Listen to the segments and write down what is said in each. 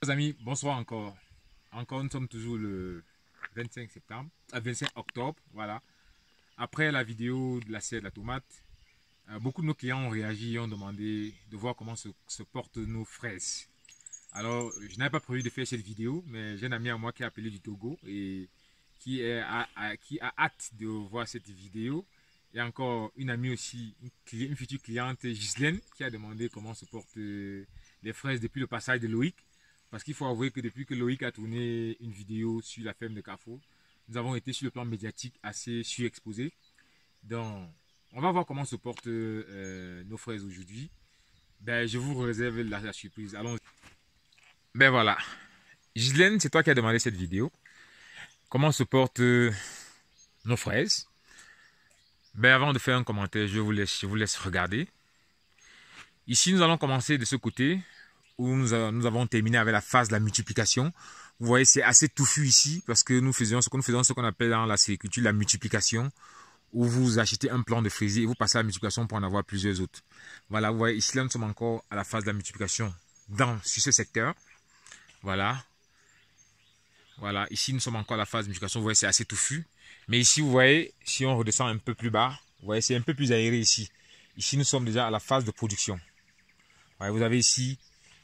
Les amis, bonsoir encore. Encore, nous sommes toujours le 25 septembre, 25 octobre, voilà. Après la vidéo de la serre de la tomate, beaucoup de nos clients ont réagi et ont demandé de voir comment se portent nos fraises. Alors, je n'avais pas prévu de faire cette vidéo, mais j'ai un ami à moi qui est appelé du Togo et qui a hâte de voir cette vidéo. Il y a encore une amie aussi, une future cliente, Ghislaine, qui a demandé comment se portent les fraises depuis le passage de Loïc. Parce qu'il faut avouer que depuis que Loïc a tourné une vidéo sur la ferme de Carrefour, nous avons été sur le plan médiatique assez surexposés. Donc, on va voir comment se portent nos fraises aujourd'hui. Ben, je vous réserve la surprise. Allons. Ben voilà. Ghislaine, c'est toi qui as demandé cette vidéo. Comment se portent nos fraises? Ben, avant de faire un commentaire, je vous laisse regarder. Ici, nous allons commencer de ce côté où nous avons terminé avec la phase de la multiplication. Vous voyez, c'est assez touffu ici parce que nous faisons ce qu'on appelle dans la sériculture la multiplication, où vous achetez un plant de fraisier et vous passez à la multiplication pour en avoir plusieurs autres. Voilà, vous voyez, ici, là, nous sommes encore à la phase de la multiplication sur ce secteur. Voilà. Voilà, ici, nous sommes encore à la phase de multiplication. Vous voyez, c'est assez touffu. Mais ici, vous voyez, si on redescend un peu plus bas, vous voyez, c'est un peu plus aéré ici. Ici, nous sommes déjà à la phase de production. Ouais, vous avez ici,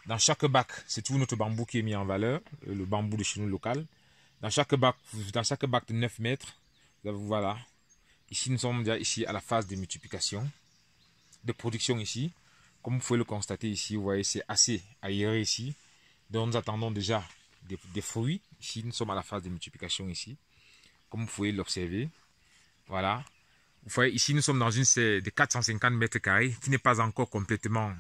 dans chaque bac, c'est tout notre bambou qui est mis en valeur, le bambou de chez nous local. Dans chaque bac de 9 mètres, voilà. Ici, nous sommes déjà ici à la phase de multiplication, de production ici. Comme vous pouvez le constater ici, vous voyez, c'est assez aéré ici. Donc, nous attendons déjà des fruits. Ici, nous sommes à la phase de multiplication ici. Comme vous pouvez l'observer. Voilà. Vous voyez, ici, nous sommes dans une serre de 450 mètres carrés qui n'est pas encore complètement...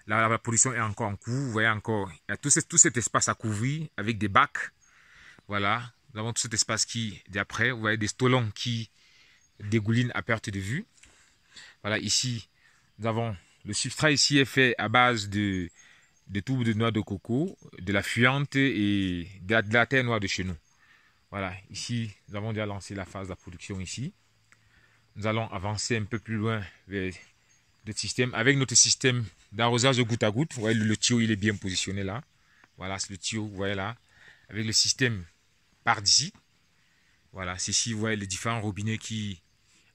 la production est encore en cours. Vous voyez encore, il y a tout cet espace à couvrir avec des bacs. Voilà, nous avons tout cet espace qui, d'après, vous voyez des stolons qui dégoulinent à perte de vue. Voilà, ici, nous avons le substrat ici est fait à base de tubes de noix de coco, de la fuyante et de la terre noire de chez nous. Voilà, ici, nous avons déjà lancé la phase de la production ici. Nous allons avancer un peu plus loin vers notre système, avec notre système d'arrosage goutte à goutte. Vous voyez, le tuyau, il est bien positionné là. Voilà, c'est le tuyau, vous voyez là. Avec le système par d'ici. Voilà, c'est ici, vous voyez les différents robinets qui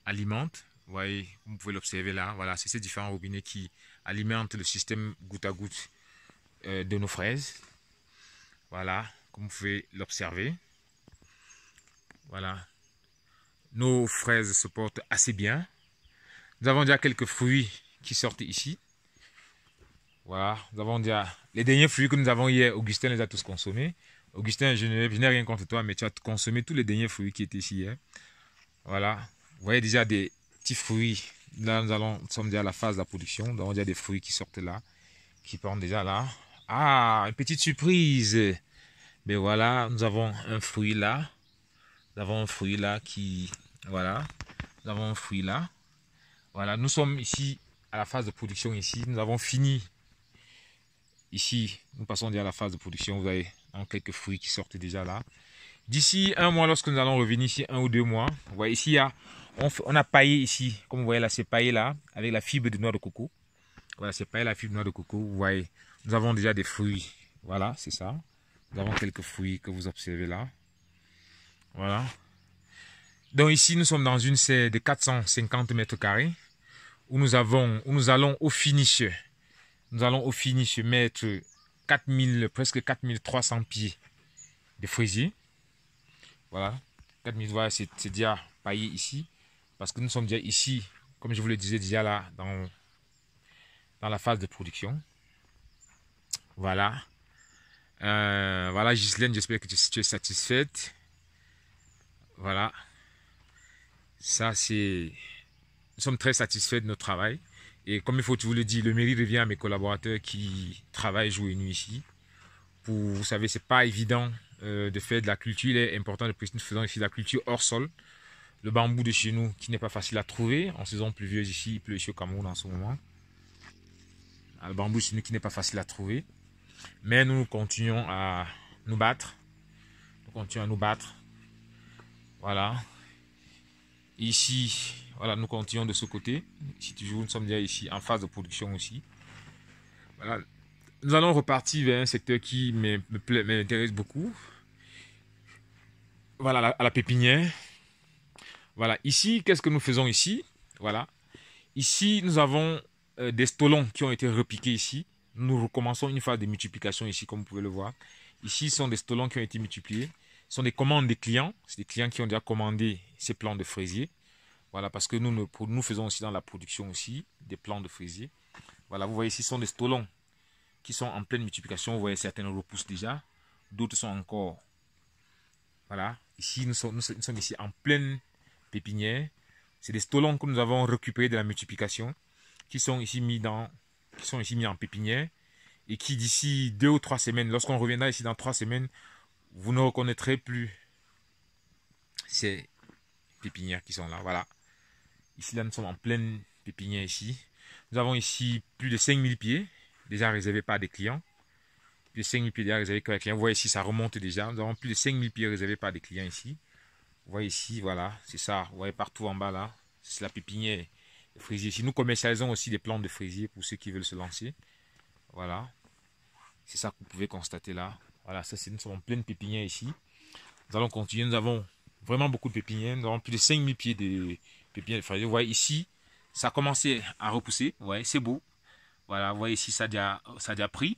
alimentent. Vous voyez, vous pouvez l'observer là. Voilà, c'est ces différents robinets qui alimentent le système goutte à goutte de nos fraises. Voilà, comme vous pouvez l'observer. Voilà. Nos fraises se portent assez bien. Nous avons déjà quelques fruits qui sortent ici. Voilà, nous avons déjà les derniers fruits que nous avons hier. Augustin les a tous consommés. Augustin, je n'ai rien contre toi, mais tu as consommé tous les derniers fruits qui étaient ici hier. Voilà, vous voyez déjà des petits fruits. Là, nous sommes déjà à la phase de la production. Nous avons déjà des fruits qui sortent là, qui partent déjà là. Ah, une petite surprise. Mais voilà, nous avons un fruit là. Nous avons un fruit là qui... Voilà, nous avons un fruit là. Voilà, nous sommes ici à la phase de production ici. Nous avons fini. Ici, nous passons déjà à la phase de production. Vous avez quelques fruits qui sortent déjà là. D'ici un mois, lorsque nous allons revenir ici, 1 ou 2 mois, vous voyez ici, on a paillé ici. Comme vous voyez là, c'est paillé là, avec la fibre de noix de coco. Voilà, c'est paillé la fibre de noix de coco. Vous voyez, nous avons déjà des fruits. Voilà, c'est ça. Nous avons quelques fruits que vous observez là. Voilà. Donc ici, nous sommes dans une serre de 450 mètres carrés. Où nous allons au finish. Nous allons au finish mettre presque 4300 pieds de fraisier. Voilà. 4000, voilà, c'est déjà paillé ici. Parce que nous sommes déjà ici, comme je vous le disais déjà là, dans la phase de production. Voilà. Voilà, Ghislaine, j'espère que tu es satisfaite. Voilà. Ça, c'est... Nous sommes très satisfaits de notre travail. Et comme il faut toujours le dire, le mérite revient à mes collaborateurs qui travaillent jour et nuit ici. Vous savez, c'est pas évident de faire de la culture. Il est important de préciser que nous faisons ici de la culture hors sol. Le bambou de chez nous qui n'est pas facile à trouver. En saison pluvieuse ici, il pleut ici au Cameroun en ce moment. Le bambou de chez nous qui n'est pas facile à trouver. Mais nous continuons à nous battre. Nous continuons à nous battre. Voilà. Ici, voilà, nous continuons de ce côté. Ici, toujours, nous sommes déjà ici en phase de production aussi. Voilà. nous allons repartir vers un secteur qui m'intéresse beaucoup. Voilà, à la pépinière. Voilà, ici, qu'est-ce que nous faisons ici? Voilà. Ici, nous avons des stolons qui ont été repiqués ici. Nous recommençons une phase de multiplication ici, comme vous pouvez le voir. Ici, ce sont des stolons qui ont été multipliés. Ce sont des commandes des clients. C'est des clients qui ont déjà commandé ces plants de fraisier. Voilà, parce que nous faisons aussi dans la production aussi des plants de fraisier. Voilà, vous voyez ici, ce sont des stolons qui sont en pleine multiplication. Vous voyez, certaines repoussent déjà. D'autres sont encore... Voilà, ici, nous sommes ici en pleine pépinière. C'est des stolons que nous avons récupérés de la multiplication, qui sont ici mis en pépinière, et qui d'ici 2 ou 3 semaines, lorsqu'on reviendra ici dans 3 semaines, vous ne reconnaîtrez plus ces pépinières qui sont là. Voilà. Ici, là, nous sommes en pleine pépinière ici. Nous avons ici plus de 5000 pieds, déjà réservés par des clients. Plus de 5000 pieds déjà réservés par des clients. Vous voyez ici, ça remonte déjà. Nous avons plus de 5000 pieds réservés par des clients ici. Vous voyez ici, voilà, c'est ça. Vous voyez partout en bas là, c'est la pépinière de fraisier. Ici, nous commercialisons aussi des plantes de fraisier pour ceux qui veulent se lancer. Voilà, c'est ça que vous pouvez constater là. Voilà, ça c'est nous sommes en pleine pépinière ici. Nous allons continuer, nous avons vraiment beaucoup de pépinières. Nous avons plus de 5000 pieds de pépinières de fraisier. Vous voyez ici, ça a commencé à repousser. Vous voyez, c'est beau. Voilà, vous voyez ici, ça a déjà pris.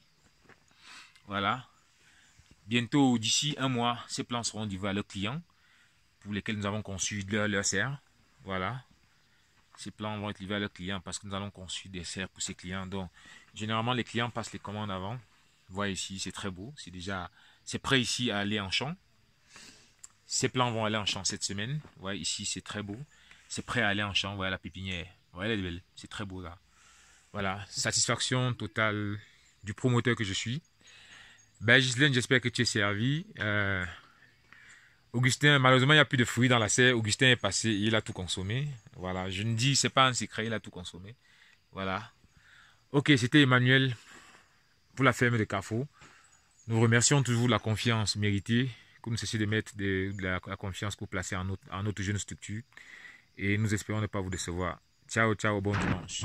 Voilà. Bientôt, d'ici 1 mois, ces plants seront livrés à leurs clients, pour lesquels nous avons conçu leur serre. Voilà. Ces plants vont être livrés à leurs clients parce que nous allons construire des serres pour ces clients. Donc, généralement, les clients passent les commandes avant. Vous voyez ici, c'est très beau. C'est prêt ici à aller en champ. Ces plants vont aller en champ cette semaine. Vous voyez ici, c'est très beau. C'est prêt à aller en champ. Vous voyez la pépinière. Vous voyez, elle est belle. C'est très beau là. Voilà. Satisfaction totale du promoteur que je suis. Ben, Ghislaine, j'espère que tu es servi. Augustin, malheureusement, il n'y a plus de fruits dans la serre. Augustin est passé, il a tout consommé. Voilà, je ne dis, c'est pas un secret, il a tout consommé. Voilà. Ok, c'était Emmanuel pour la ferme de Carrefour. Nous remercions toujours la confiance méritée que nous cessons de mettre la confiance que vous placez en notre jeune structure. Et nous espérons ne pas vous décevoir. Ciao, ciao, bon dimanche.